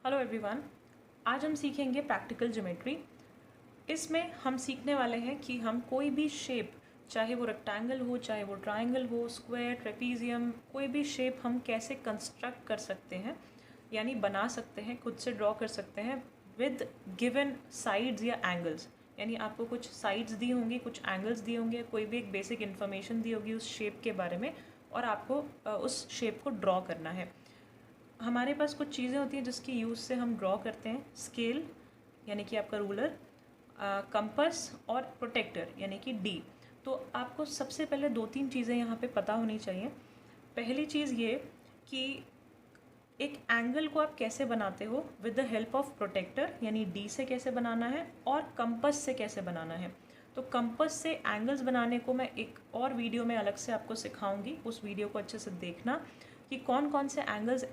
Hello everyone. आज हम सीखेंगे प्रैक्टिकल ज्योमेट्री। इसमें हम सीखने वाले हैं कि हम कोई भी शेप, चाहे वो रेक्टेंगल हो, चाहे वो ट्रायंगल हो, स्क्वायर, ट्रेपीजियम, कोई भी शेप हम कैसे कंस्ट्रक्ट कर सकते हैं, यानी बना सकते हैं, खुद से ड्रॉ कर सकते हैं विद गिवन साइड्स या एंगल्स। यानी आपको कुछ साइड्स दी होंगी, कुछ एंगल्स दिए होंगे, कोई भी एक बेसिक इन्फॉर्मेशन दी होगी उस शेप के बारे में, और आपको उस शेप को ड्रॉ करना है। हमारे पास कुछ चीज़ें होती हैं जिसकी यूज़ से हम ड्रॉ करते हैं। स्केल यानी कि आपका रूलर, कंपास और प्रोटेक्टर यानी कि डी। तो आपको सबसे पहले 2-3 चीज़ें यहाँ पे पता होनी चाहिए। पहली चीज़ ये कि एक एंगल को आप कैसे बनाते हो with the help of protractor, यानी डी से कैसे बनाना है और कंपास से कैसे बनाना है। तो कंपास से एंगल्स बनाने को मैं एक और वीडियो में अलग से आपको सिखाऊंगी। उस वीडियो को अच्छे से देखना कि कौन कौन से एंगल्स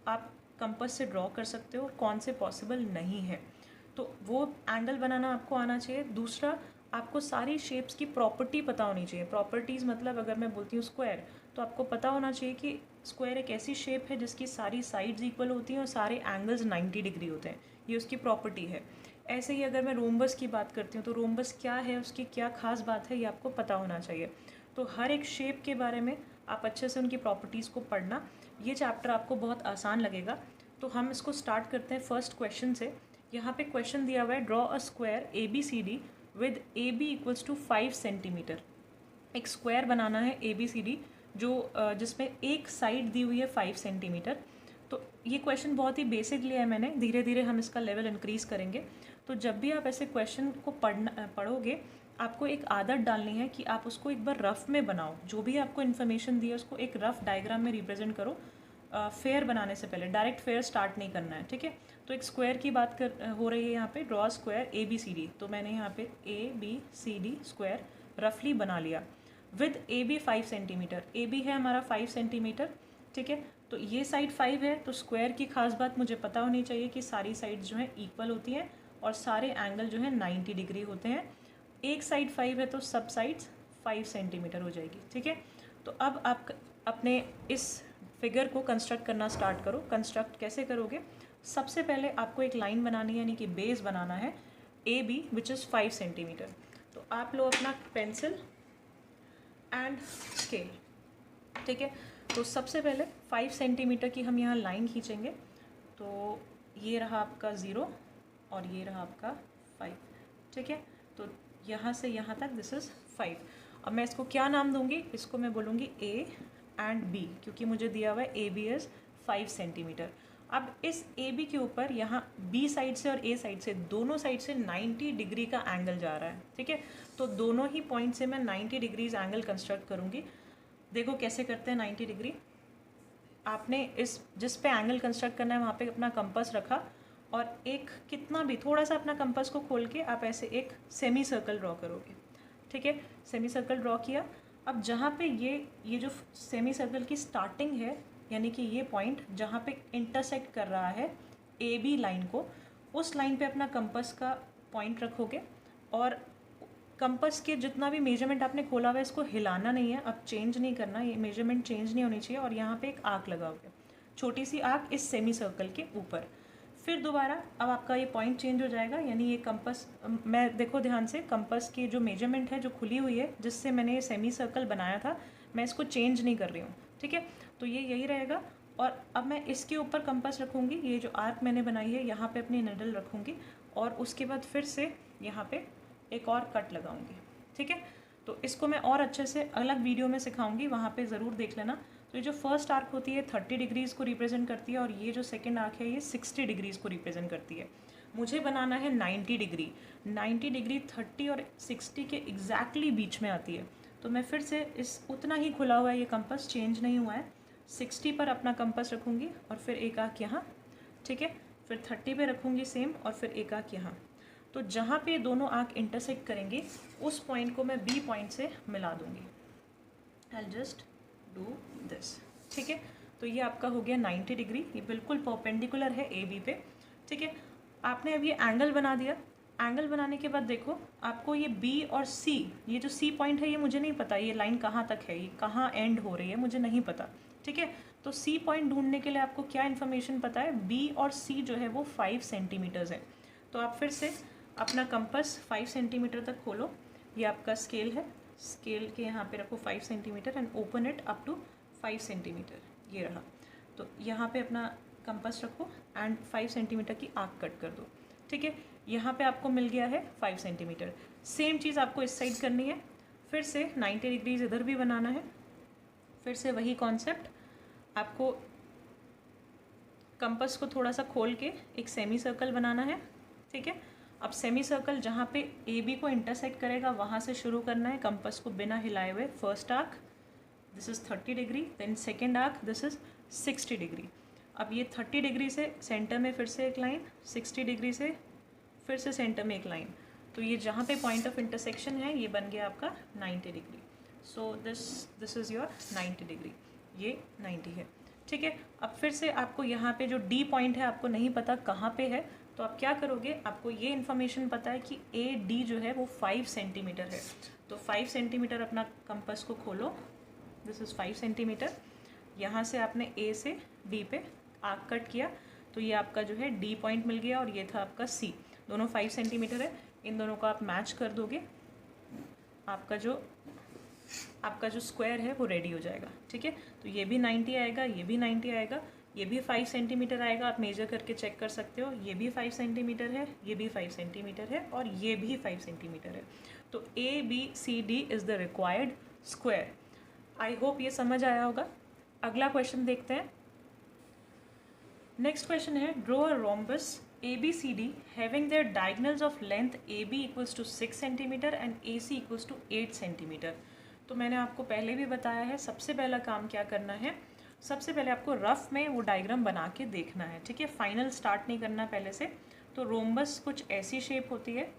आप कंपास से ड्रॉ कर सकते हो, कौन से पॉसिबल नहीं है। तो वो एंगल बनाना आपको आना चाहिए। दूसरा, आपको सारी शेप्स की प्रॉपर्टी पता होनी चाहिए। प्रॉपर्टीज़ मतलब अगर मैं बोलती हूँ स्क्वायर, तो आपको पता होना चाहिए कि स्क्वायर एक ऐसी शेप है जिसकी सारी साइड्स इक्वल होती हैं और सारे एंगल्स 90 डिग्री होते हैं। ये उसकी प्रॉपर्टी है। ऐसे ही अगर मैं रोम्बस की बात करती हूँ तो रोम्बस क्या है, उसकी क्या खास बात है, ये आपको पता होना चाहिए। तो हर एक शेप के बारे में आप अच्छे से उनकी प्रॉपर्टीज़ को पढ़ना। ये चैप्टर आपको बहुत आसान लगेगा। तो हम इसको स्टार्ट करते हैं फर्स्ट क्वेश्चन से। यहाँ पे क्वेश्चन दिया हुआ है, draw a square A B C D with A B equals to 5 centimetre. एक स्क्वायर बनाना है ए बी सी डी जो जिसमें एक साइड दी हुई है 5 सेंटीमीटर। तो ये क्वेश्चन बहुत ही बेसिक लिया है मैंने, धीरे धीरे हम इसका लेवल इंक्रीज़ करेंगे। तो जब भी आप ऐसे क्वेश्चन को पढ़ोगे, आपको एक आदत डालनी है कि आप उसको एक बार रफ में बनाओ। जो भी आपको इन्फॉर्मेशन दी है उसको एक रफ डायग्राम में रिप्रेजेंट करो। फेयर बनाने से पहले डायरेक्ट फेयर स्टार्ट नहीं करना है, ठीक है। तो एक स्क्वायर की बात हो रही है यहाँ पे, draw square A B C D. तो मैंने यहाँ पे A B C D square रफली बना लिया with A B 5 centimetre. A B है हमारा 5 सेंटीमीटर, ठीक है। तो ये साइड 5 है, तो स्क्वायर की खास बात मुझे पता होनी चाहिए कि सारी साइड्स जो हैं इक्वल होती हैं और सारे एंगल जो है 90 डिग्री होते हैं। एक साइड 5 है तो सब साइड्स 5 सेंटीमीटर हो जाएगी, ठीक है। तो अब आप अपने इस फिगर को कंस्ट्रक्ट करना स्टार्ट करो। कंस्ट्रक्ट कैसे करोगे? सबसे पहले आपको एक लाइन बनानी है, यानी कि बेस बनाना है A B which is 5 centimetre. तो आप लो अपना पेंसिल एंड स्केल, ठीक है। तो सबसे पहले 5 सेंटीमीटर की हम यहाँ लाइन खींचेंगे। तो ये रहा आपका 0 और ये रहा आपका 5, ठीक है। तो यहाँ से यहाँ तक दिस इज़ 5। अब मैं इसको क्या नाम दूँगी? इसको मैं बोलूँगी ए एंड बी, क्योंकि मुझे दिया हुआ है ए बी इज़ 5 सेंटीमीटर। अब इस ए बी के ऊपर यहाँ बी साइड से और ए साइड से, दोनों साइड से 90 डिग्री का एंगल जा रहा है, ठीक है। तो दोनों ही पॉइंट से मैं 90 डिग्रीज एंगल कंस्ट्रक्ट करूँगी। देखो कैसे करते हैं 90 डिग्री। आपने इस जिस पे एंगल कंस्ट्रक्ट करना है वहाँ पे अपना कंपास रखा और एक कितना भी थोड़ा सा अपना कंपास को खोल के आप ऐसे एक सेमी सर्कल ड्रॉ करोगे, ठीक है। सेमी सर्कल ड्रॉ किया। अब जहाँ पे ये जो सेमी सर्कल की स्टार्टिंग है, यानी कि ये पॉइंट जहाँ पे इंटरसेक्ट कर रहा है ए बी लाइन को, उस लाइन पे अपना कंपास का पॉइंट रखोगे और कंपास के जितना भी मेजरमेंट आपने खोला हुआ है इसको हिलाना नहीं है, अब चेंज नहीं करना, ये मेजरमेंट चेंज नहीं होनी चाहिए। और यहाँ पे एक आर्क लगाओगे, छोटी सी आर्क इस सेमी सर्कल के ऊपर। फिर दोबारा अब आपका ये पॉइंट चेंज हो जाएगा, यानी ये कंपास, मैं देखो ध्यान से, कंपास की जो मेजरमेंट है जो खुली हुई है जिससे मैंने ये सेमी सर्कल बनाया था, मैं इसको चेंज नहीं कर रही हूँ, ठीक है। तो ये यही रहेगा। और अब मैं इसके ऊपर कंपास रखूँगी, ये जो आर्क मैंने बनाई है यहाँ पे अपनी निडल रखूँगी और उसके बाद फिर से यहाँ पे एक और कट लगाऊंगी, ठीक है। तो इसको मैं और अच्छे से अलग वीडियो में सिखाऊंगी, वहाँ पे ज़रूर देख लेना। तो ये जो फर्स्ट आर्क होती है 30 डिग्रीज़ को रिप्रेजेंट करती है और ये जो सेकंड आर्क है ये 60 डिग्रीज़ को रिप्रेजेंट करती है। मुझे बनाना है 90 डिग्री। 90 डिग्री 30 और 60 के एग्जैक्टली बीच में आती है। तो मैं फिर से इस उतना ही खुला हुआ है, ये कंपास चेंज नहीं हुआ है। 60 पर अपना कंपास रखूँगी और फिर एक आर्क यहाँ, ठीक है। फिर 30 पे रखूँगी सेम और फिर एक आर्क यहाँ। तो जहाँ पे दोनों आर्क इंटरसेक्ट करेंगे उस पॉइंट को मैं बी पॉइंट से मिला दूँगी। आई जस्ट डू दिस, ठीक है। तो ये आपका हो गया 90 डिग्री, ये बिल्कुल परपेंडिकुलर है ए बी पे, ठीक है। आपने अब ये एंगल बना दिया। एंगल बनाने के बाद देखो आपको ये बी और सी, ये जो सी पॉइंट है ये मुझे नहीं पता ये लाइन कहाँ तक है, ये कहाँ एंड हो रही है मुझे नहीं पता, ठीक है। तो सी पॉइंट ढूंढने के लिए आपको क्या इन्फॉर्मेशन पता है, बी और सी जो है वो 5 सेंटीमीटर्स है। तो आप फिर से अपना कंपास 5 सेंटीमीटर तक खोलो, ये आपका स्केल है, स्केल के यहाँ पे रखो 5 centimetre and open it up to 5 centimetre, ये रहा। तो यहाँ पे अपना कंपास रखो एंड 5 सेंटीमीटर की आर्क कट कर दो, ठीक है। यहाँ पे आपको मिल गया है 5 सेंटीमीटर। सेम चीज़ आपको इस साइड करनी है, फिर से 90 डिग्रीज इधर भी बनाना है। फिर से वही कॉन्सेप्ट, आपको कंपास को थोड़ा सा खोल के एक सेमी सर्कल बनाना है, ठीक है। अब सेमी सर्कल जहाँ पे ए बी को इंटरसेक्ट करेगा वहाँ से शुरू करना है कंपास को बिना हिलाए हुए। First arc this is 30 degree, then second arc this is 60 degree. अब ये 30 डिग्री से सेंटर में फिर से एक लाइन, 60 डिग्री से फिर से सेंटर में एक लाइन, तो ये जहाँ पे पॉइंट ऑफ इंटरसेक्शन है ये बन गया आपका 90 degree. So this is your 90 degree, ये 90 है, ठीक है। अब फिर से आपको यहाँ पे जो डी पॉइंट है आपको नहीं पता कहाँ पे है, तो आप क्या करोगे, आपको ये इन्फॉर्मेशन पता है कि ए डी जो है वो 5 सेंटीमीटर है। तो 5 सेंटीमीटर अपना कंपास को खोलो, दिस इज़ 5 सेंटीमीटर। यहाँ से आपने ए से डी पे आर्क कट किया, तो ये आपका जो है डी पॉइंट मिल गया और ये था आपका सी। दोनों 5 सेंटीमीटर है, इन दोनों को आप मैच कर दोगे, आपका जो स्क्वायर है वो रेडी हो जाएगा, ठीक है। तो ये भी 90 आएगा, ये भी 90 आएगा, ये भी 5 सेंटीमीटर आएगा, आप मेजर करके चेक कर सकते हो। ये भी 5 सेंटीमीटर है, ये भी 5 सेंटीमीटर है और ये भी 5 सेंटीमीटर है। तो A B C D is the required square. I hope ये समझ आया होगा। अगला क्वेश्चन देखते हैं। नेक्स्ट क्वेश्चन है, draw a rhombus ABCD having their diagonals of length AB equals to 6 centimetre and AC equals to 8 centimetre. तो मैंने आपको पहले भी बताया है, सबसे पहला काम क्या करना है, सबसे पहले आपको रफ में वो डायग्राम बना के देखना है, ठीक है। फाइनल स्टार्ट नहीं करना पहले से। तो रोम्बस कुछ ऐसी शेप होती है।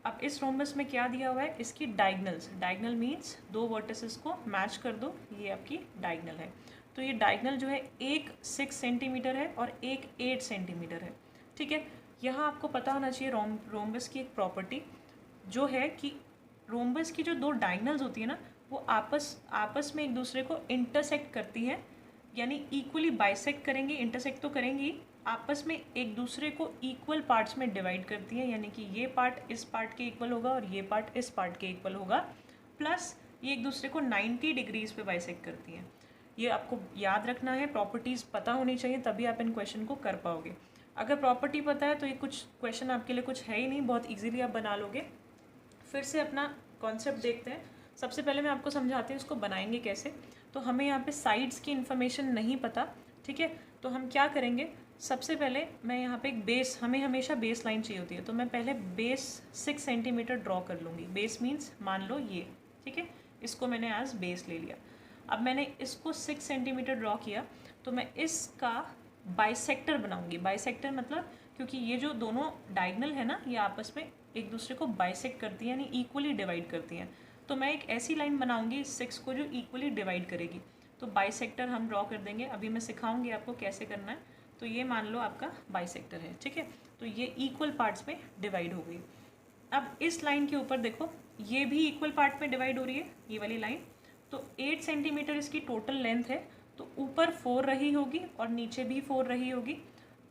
अब इस रोम्बस में क्या दिया हुआ है, इसकी डायगनल्स, डायगनल मीन्स दो वर्टिसेस को मैच कर दो, ये आपकी डायगनल है। तो ये डायगनल जो है एक 6 सेंटीमीटर है और एक 8 सेंटीमीटर है, ठीक है। यहाँ आपको पता होना चाहिए रोम्बस की एक प्रॉपर्टी जो है कि रोम्बस की जो दो डायगनल्स होती है ना, वो आपस में एक दूसरे को इंटरसेक्ट करती हैं, यानी इक्वली बाइसेक्ट करेंगी, इंटरसेक्ट तो करेंगी, आपस में एक दूसरे को इक्वल पार्ट्स में डिवाइड करती है, यानी कि ये पार्ट इस पार्ट के इक्वल होगा और ये पार्ट इस पार्ट के इक्वल होगा, प्लस ये एक दूसरे को 90 डिग्रीज पे बाइसेक्ट करती हैं। ये आपको याद रखना है, प्रॉपर्टीज़ पता होनी चाहिए, तभी आप इन क्वेश्चन को कर पाओगे। अगर प्रॉपर्टी पता है तो ये कुछ क्वेश्चन आपके लिए कुछ है ही नहीं, बहुत ईजीली आप बना लोगे। फिर से अपना कॉन्सेप्ट देखते हैं। सबसे पहले मैं आपको समझाती हूँ इसको बनाएंगे कैसे। तो हमें यहाँ पे साइड्स की इन्फॉर्मेशन नहीं पता, ठीक है। तो हम क्या करेंगे, सबसे पहले मैं यहाँ पे एक बेस, हमें हमेशा बेस लाइन चाहिए होती है, तो मैं पहले बेस 6 सेंटीमीटर ड्रॉ कर लूँगी। बेस मीन्स मान लो ये, ठीक है, इसको मैंने एज बेस ले लिया। अब मैंने इसको 6 सेंटीमीटर ड्रॉ किया, तो मैं इसका बाइसेक्टर बनाऊंगी। बाइसेक्टर मतलब, क्योंकि ये जो दोनों डायगनल है ना, ये आपस में एक दूसरे को बाइसेक्ट करती हैं, यानी इक्वली डिवाइड करती हैं। तो मैं एक ऐसी लाइन बनाऊंगी 6 को जो इक्वली डिवाइड करेगी, तो बाइसेक्टर हम ड्रॉ कर देंगे। अभी मैं सिखाऊंगी आपको कैसे करना है। तो ये मान लो आपका बाइसेक्टर है, ठीक है। तो ये इक्वल पार्ट्स में डिवाइड हो गई। अब इस लाइन के ऊपर देखो, ये भी इक्वल पार्ट में डिवाइड हो रही है, ये वाली लाइन। तो 8 सेंटीमीटर इसकी टोटल लेंथ है, तो ऊपर 4 रही होगी और नीचे भी 4 रही होगी।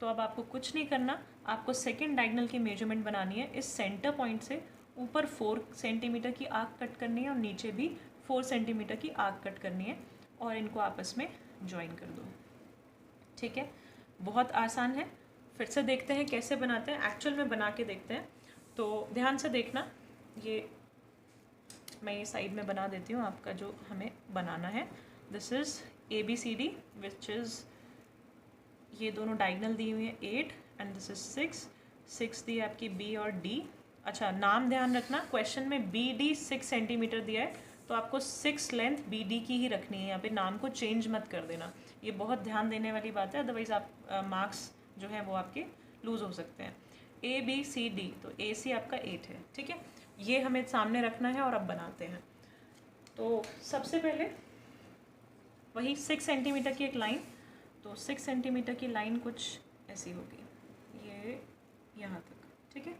तो अब आपको कुछ नहीं करना, आपको सेकेंड डायगनल की मेजरमेंट बनानी है। इस सेंटर पॉइंट से ऊपर 4 सेंटीमीटर की आर्क कट करनी है और नीचे भी 4 सेंटीमीटर की आर्क कट करनी है और इनको आपस में ज्वाइन कर दो, ठीक है। बहुत आसान है। फिर से देखते हैं कैसे बनाते हैं, एक्चुअल में बना के देखते हैं। तो ध्यान से देखना, ये मैं ये साइड में बना देती हूँ आपका जो हमें बनाना है। This is ABCD which is, ये दोनों डायगनल दी हुई हैं 8 एंड दिस इज़ 6 दी है आपकी B और D। अच्छा, नाम ध्यान रखना, क्वेश्चन में BD 6 सेंटीमीटर दिया है, तो आपको 6 लेंथ BD की ही रखनी है, यहाँ पे नाम को चेंज मत कर देना। ये बहुत ध्यान देने वाली बात है, अदरवाइज़ आप मार्क्स जो है वो आपके लूज़ हो सकते हैं। ABCD, तो AC आपका 8 है, ठीक है। ये हमें सामने रखना है और अब बनाते हैं। तो सबसे पहले वही 6 सेंटीमीटर की एक लाइन, तो 6 सेंटीमीटर की लाइन कुछ ऐसी होगी, ये यहाँ तक, ठीक है।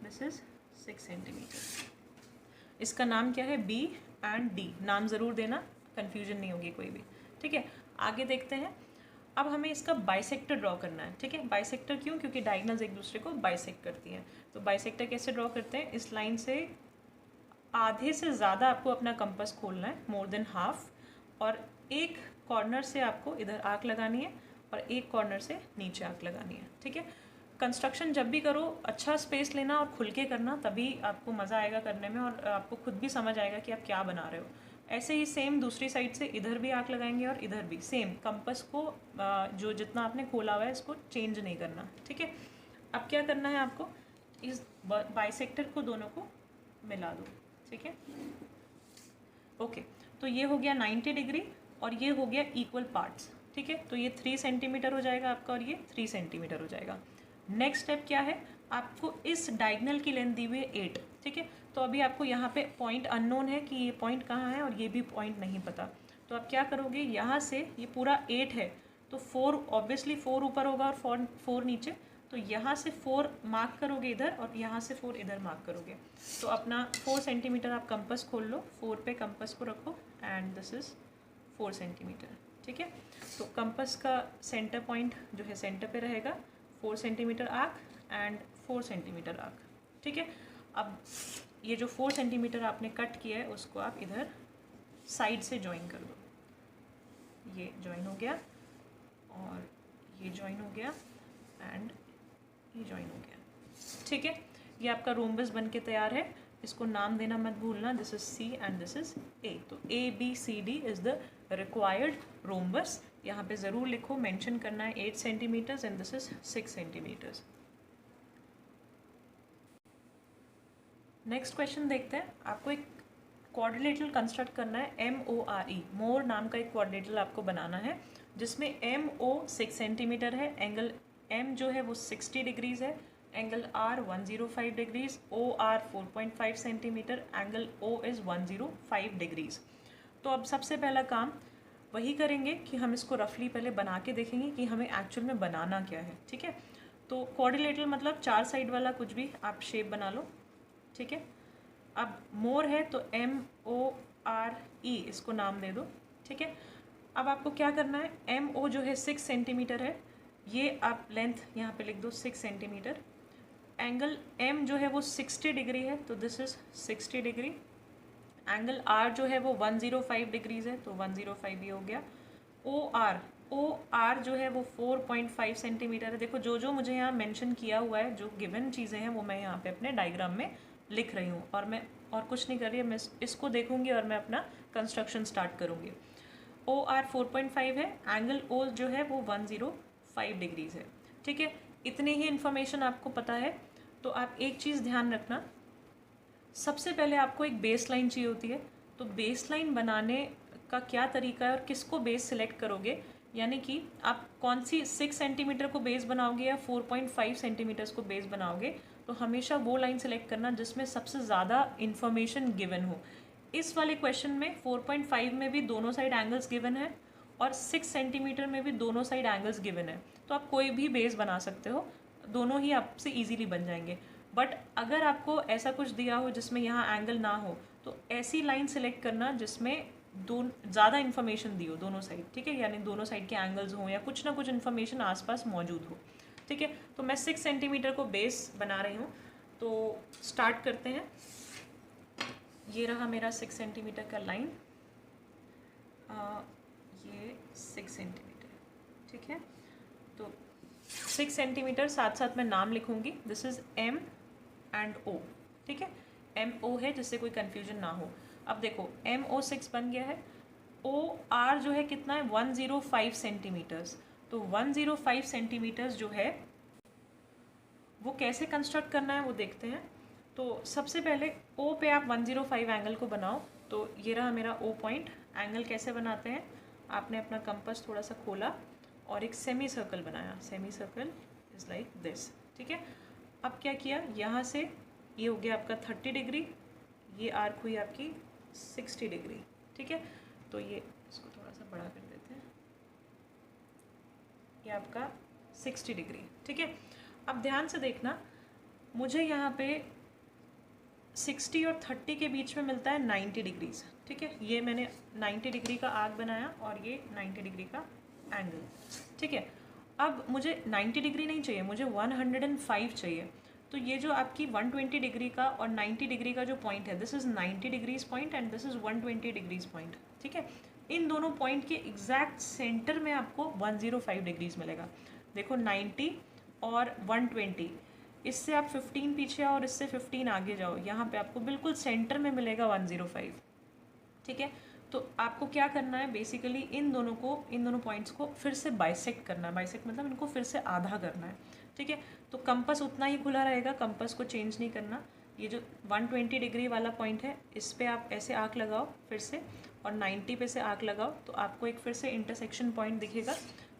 This is 6 centimetre. इसका नाम क्या है, B एंड D, नाम ज़रूर देना, कन्फ्यूजन नहीं होगी कोई भी, ठीक है। आगे देखते हैं। अब हमें इसका बाइसेक्टर ड्रॉ करना है, ठीक है। बाइसेक्टर क्यों? क्योंकि डायगोनल्स एक दूसरे को बाइसेक्ट करती हैं। तो बाइसेक्टर कैसे ड्रॉ करते हैं? इस लाइन से आधे से ज़्यादा आपको अपना कंपास खोलना है, मोर देन हाफ, और एक कॉर्नर से आपको इधर आर्क लगानी है और एक कॉर्नर से नीचे आर्क लगानी है, ठीक है। कंस्ट्रक्शन जब भी करो अच्छा स्पेस लेना और खुल के करना, तभी आपको मज़ा आएगा करने में और आपको खुद भी समझ आएगा कि आप क्या बना रहे हो। ऐसे ही सेम दूसरी साइड से इधर भी आर्क लगाएंगे और इधर भी सेम। कंपास को जो जितना आपने खोला हुआ है इसको चेंज नहीं करना, ठीक है। अब क्या करना है आपको? इस बाइसेक्टर को दोनों को मिला दो, ठीक है। ओके, तो ये हो गया 90 डिग्री और ये हो गया इक्वल पार्ट्स, ठीक है। तो ये 3 सेंटीमीटर हो जाएगा आपका और ये 3 सेंटीमीटर हो जाएगा। नेक्स्ट स्टेप क्या है? आपको इस डायगोनल की लेंथ दी हुई है 8, ठीक है। तो अभी आपको यहाँ पे पॉइंट अननोन है कि ये पॉइंट कहाँ है और ये भी पॉइंट नहीं पता। तो आप क्या करोगे? यहाँ से ये पूरा 8 है तो 4 ऑब्वियसली 4 ऊपर होगा और 4 नीचे, तो यहाँ से 4 मार्क करोगे इधर और यहाँ से 4 इधर मार्क करोगे। तो अपना 4 सेंटीमीटर आप कंपास खोल लो, 4 पे कंपास को रखो एंड दिस इज़ 4 सेंटीमीटर, ठीक है। तो कंपास का सेंटर पॉइंट जो है सेंटर पे रहेगा, 4 centimetre arc and 4 centimetre arc, ठीक है। अब ये जो 4 सेंटीमीटर आपने कट किया है उसको आप इधर साइड से ज्वाइन कर दो। ये ज्वाइन हो गया और ये ज्वाइन हो गया एंड ये ज्वाइन हो गया, ठीक है। ये आपका रोम्बस बन के तैयार है। इसको नाम देना मत भूलना, this is C and this is A. तो ABCD is the required rhombus. यहाँ पे ज़रूर लिखो, मेंशन करना है 8 centimetres and this is 6 centimetres. Next question देखते हैं। आपको एक क्वाड्रिलेटरल कंस्ट्रक्ट करना है, MORE, मोर नाम का एक क्वाड्रिलेटरल आपको बनाना है जिसमें MO 6 सेंटीमीटर है, एंगल M जो है वो 60 डिग्रीज है, angle R 105 degrees, OR 4.5 centimetre, angle O is 105 degrees. तो अब सबसे पहला काम वही करेंगे कि हम इसको रफली पहले बना के देखेंगे कि हमें एक्चुअल में बनाना क्या है, ठीक है। तो क्वाड्रिलेटरल मतलब 4 साइड वाला कुछ भी आप शेप बना लो, ठीक है। अब मोर है तो MORE इसको नाम दे दो, ठीक है। अब आपको क्या करना है? MO जो है 6 सेंटीमीटर है, ये आप लेंथ यहाँ पे लिख दो 6 सेंटीमीटर। एंगल M जो है वो 60 डिग्री है तो this is 60 degree. Angle R जो है वो 105 डिग्रीज है तो 105 भी हो गया। OR जो है वो 4.5 सेंटीमीटर है। देखो जो जो मुझे यहाँ मेंशन किया हुआ है, जो गिवन चीज़ें हैं वो मैं यहाँ पे अपने डायग्राम में लिख रही हूँ और मैं और कुछ नहीं कर रही है, मैं इसको देखूंगी और मैं अपना कंस्ट्रक्शन स्टार्ट करूँगी। OR 4.5 है, एंगल O जो है वो 105 डिग्रीज है, ठीक है। इतनी ही इन्फॉर्मेशन आपको पता है तो आप एक चीज़ ध्यान रखना, सबसे पहले आपको एक बेस लाइन चाहिए होती है। तो बेस लाइन बनाने का क्या तरीका है और किसको बेस सिलेक्ट करोगे, यानी कि आप कौन सी 6 सेंटीमीटर को बेस बनाओगे या 4.5 सेंटीमीटर्स को बेस बनाओगे, तो हमेशा वो लाइन सेलेक्ट करना जिसमें सबसे ज़्यादा इन्फॉर्मेशन गिवन हो। इस वाले क्वेश्चन में 4.5 में भी दोनों साइड एंगल्स गिवन है और 6 सेंटीमीटर में भी दोनों साइड एंगल्स गिवन है, तो आप कोई भी बेस बना सकते हो, दोनों ही आपसे ईजीली बन जाएंगे। बट अगर आपको ऐसा कुछ दिया हो जिसमें यहाँ एंगल ना हो तो ऐसी लाइन सेलेक्ट करना जिसमें ज़्यादा इन्फॉर्मेशन दी हो दोनों साइड, ठीक है, यानी दोनों साइड के एंगल्स हों या कुछ ना कुछ इन्फॉर्मेशन आसपास मौजूद हो, ठीक है। तो मैं 6 सेंटीमीटर को बेस बना रही हूँ, तो स्टार्ट करते हैं। ये रहा मेरा 6 सेंटीमीटर का लाइन, ये 6 सेंटीमीटर, ठीक है। तो 6 सेंटीमीटर साथ साथ मैं नाम लिखूँगी, this is M and O, ठीक है। MO है जिससे कोई कन्फ्यूजन ना हो। अब देखो MO 6 बन गया है, OR जो है कितना है 105 सेंटीमीटर्स। तो 105 सेंटीमीटर्स जो है वो कैसे कंस्ट्रक्ट करना है वो देखते हैं। तो सबसे पहले O पे आप 105 एंगल को बनाओ। तो ये रहा मेरा O पॉइंट। एंगल कैसे बनाते हैं, आपने अपना कंपास थोड़ा सा खोला और एक सेमी सर्कल बनाया, semi circle is like this, ठीक है। अब क्या किया, यहाँ से ये हो गया आपका 30 डिग्री, ये आर्क हुई आपकी 60 डिग्री, ठीक है। तो ये इसको थोड़ा सा बड़ा कर देते हैं, ये आपका 60 डिग्री, ठीक है। अब ध्यान से देखना, मुझे यहाँ पे 60 और 30 के बीच में मिलता है 90 डिग्रीज। ठीक है, ये मैंने 90 डिग्री का आर्क बनाया और ये 90 डिग्री का एंगल। ठीक है, अब मुझे 90 डिग्री नहीं चाहिए, मुझे 105 चाहिए। तो ये जो आपकी 120 डिग्री का और 90 डिग्री का जो पॉइंट है, this is 90 degrees point and this is 120 degrees point. ठीक है, इन दोनों पॉइंट के एग्जैक्ट सेंटर में आपको 105 डिग्रीज मिलेगा। देखो 90 और 120, इससे आप 15 पीछे आओ और इससे 15 आगे जाओ, यहाँ पे आपको बिल्कुल सेंटर में मिलेगा 105। ठीक है, तो आपको क्या करना है, बेसिकली इन दोनों पॉइंट्स को फिर से बाइसेक्ट करना है। बाइसेक्ट मतलब इनको फिर से आधा करना है। ठीक है, तो कंपास उतना ही खुला रहेगा, कंपास को चेंज नहीं करना। ये जो 120 डिग्री वाला पॉइंट है, इस पर आप ऐसे आँख लगाओ फिर से, और 90 पे से आँख लगाओ, तो आपको एक फिर से इंटरसेक्शन पॉइंट दिखेगा।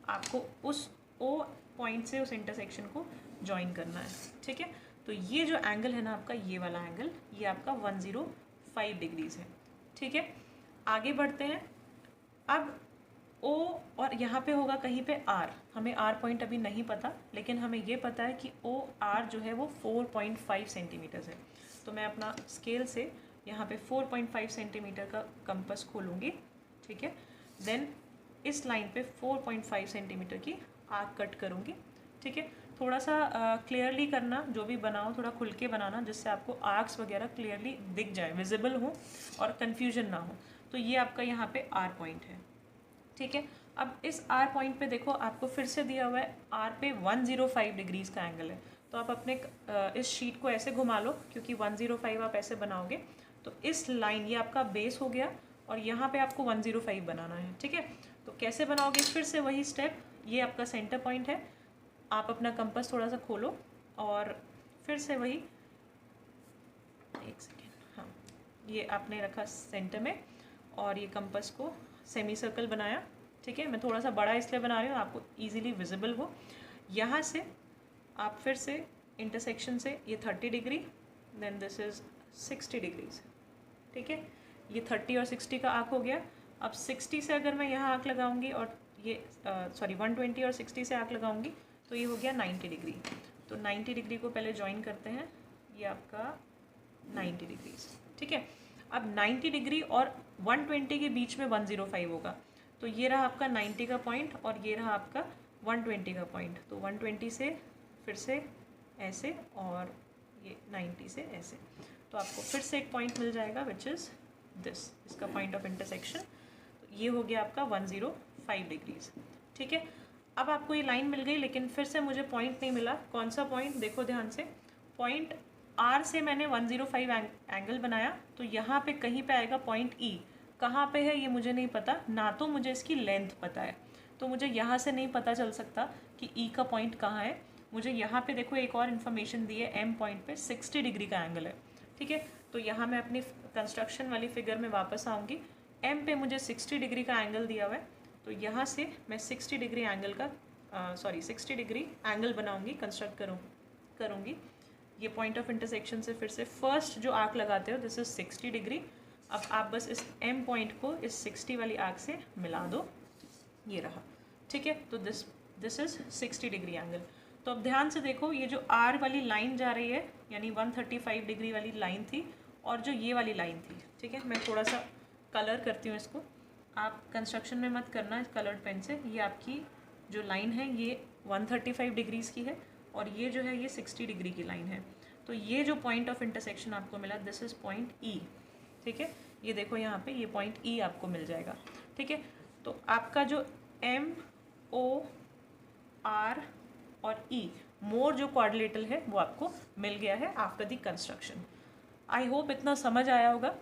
आपको उस ओ पॉइंट से उस इंटरसेक्शन को ज्वाइन करना है। ठीक है, तो ये जो एंगल है ना आपका, ये वाला एंगल, ये आपका 105 डिग्रीज़ है। ठीक है, आगे बढ़ते हैं। अब ओ और यहाँ पे होगा कहीं पे आर, हमें आर पॉइंट अभी नहीं पता, लेकिन हमें ये पता है कि ओ आर जो है वो 4.5 सेंटीमीटर्स है। तो मैं अपना स्केल से यहाँ पे 4.5 सेंटीमीटर का कंपास खोलूँगी। ठीक है, देन इस लाइन पे 4.5 सेंटीमीटर की आर्क कट करूँगी। ठीक है, थोड़ा सा क्लियरली करना, जो भी बनाओ थोड़ा खुल के बनाना, जिससे आपको आर्क्स वगैरह क्लियरली दिख जाए, विजिबल हो और कन्फ्यूजन ना हो। तो ये आपका यहाँ पे आर पॉइंट है। ठीक है, अब इस आर पॉइंट पे देखो, आपको फिर से दिया हुआ है आर पे 105 डिग्रीज़ का एंगल है। तो आप अपने इस शीट को ऐसे घुमा लो, क्योंकि 105 आप ऐसे बनाओगे तो इस लाइन, ये आपका बेस हो गया और यहाँ पे आपको 105 बनाना है। ठीक है, तो कैसे बनाओगे, फिर से वही स्टेप, ये आपका सेंटर पॉइंट है। आप अपना कंपास थोड़ा सा खोलो और फिर से वही, एक सेकेंड, हाँ, ये आपने रखा सेंटर में और ये कंपास को सेमी सर्कल बनाया। ठीक है, मैं थोड़ा सा बड़ा इसलिए बना रही हूँ, आपको इजीली विजिबल हो। यहाँ से आप फिर से इंटरसेक्शन से ये 30 degree, then this is 60 degrees. ठीक है, ये 30 और 60 का आँख हो गया। अब 60 से अगर मैं यहाँ आँख लगाऊंगी और ये 120 और 60 से आँख लगाऊंगी, तो ये हो गया 90 डिग्री। तो 90 डिग्री को पहले ज्वाइन करते हैं, ये आपका 90 डिग्रीज। ठीक है, अब 90 डिग्री और 120 के बीच में 105 होगा। तो ये रहा आपका 90 का पॉइंट और ये रहा आपका 120 का पॉइंट। तो 120 से फिर से ऐसे और ये 90 से ऐसे, तो आपको फिर से एक पॉइंट मिल जाएगा विच इज़ दिस, इसका पॉइंट ऑफ इंटरसेक्शन। तो ये हो गया आपका 105 डिग्रीज। ठीक है, अब आपको ये लाइन मिल गई, लेकिन फिर से मुझे पॉइंट नहीं मिला। कौन सा पॉइंट, देखो ध्यान से, पॉइंट आर से मैंने 105 एंगल बनाया, तो यहाँ पे कहीं पे आएगा पॉइंट ई। कहाँ पे है ये मुझे नहीं पता, ना तो मुझे इसकी लेंथ पता है, तो मुझे यहाँ से नहीं पता चल सकता कि ई का पॉइंट कहाँ है। मुझे यहाँ पे देखो एक और इन्फॉर्मेशन दी है, एम पॉइंट पे 60 डिग्री का एंगल है। ठीक है, तो यहाँ मैं अपनी कंस्ट्रक्शन वाली फिगर में वापस आऊँगी। एम पे मुझे 60 डिग्री का एंगल दिया हुआ है, तो यहाँ से मैं 60 डिग्री एंगल का 60 डिग्री एंगल बनाऊँगी, कंस्ट्रक्ट करूँगी। ये पॉइंट ऑफ इंटरसेक्शन से फिर से फर्स्ट जो आर्क लगाते हो, दिस इज़ 60 डिग्री। अब आप बस इस एम पॉइंट को इस 60 वाली आर्क से मिला दो, ये रहा। ठीक है, तो दिस इज़ 60 डिग्री एंगल। तो अब ध्यान से देखो, ये जो आर वाली लाइन जा रही है, यानी 135 डिग्री वाली लाइन थी, और जो ये वाली लाइन थी। ठीक है, मैं थोड़ा सा कलर करती हूँ इसको, आप कंस्ट्रक्शन में मत करना कलर्ड पेन से। ये आपकी जो लाइन है ये 135 डिग्रीज़ की है और ये जो है ये 60 डिग्री की लाइन है। तो ये जो पॉइंट ऑफ इंटरसेक्शन आपको मिला, दिस इज़ पॉइंट ई। ठीक है, ये देखो यहाँ पे ये पॉइंट ई आपको मिल जाएगा। ठीक है, तो आपका जो एम, ओ, आर और ई मोर जो क्वाड्रिलेटरल है वो आपको मिल गया है after the construction. I hope इतना समझ आया होगा।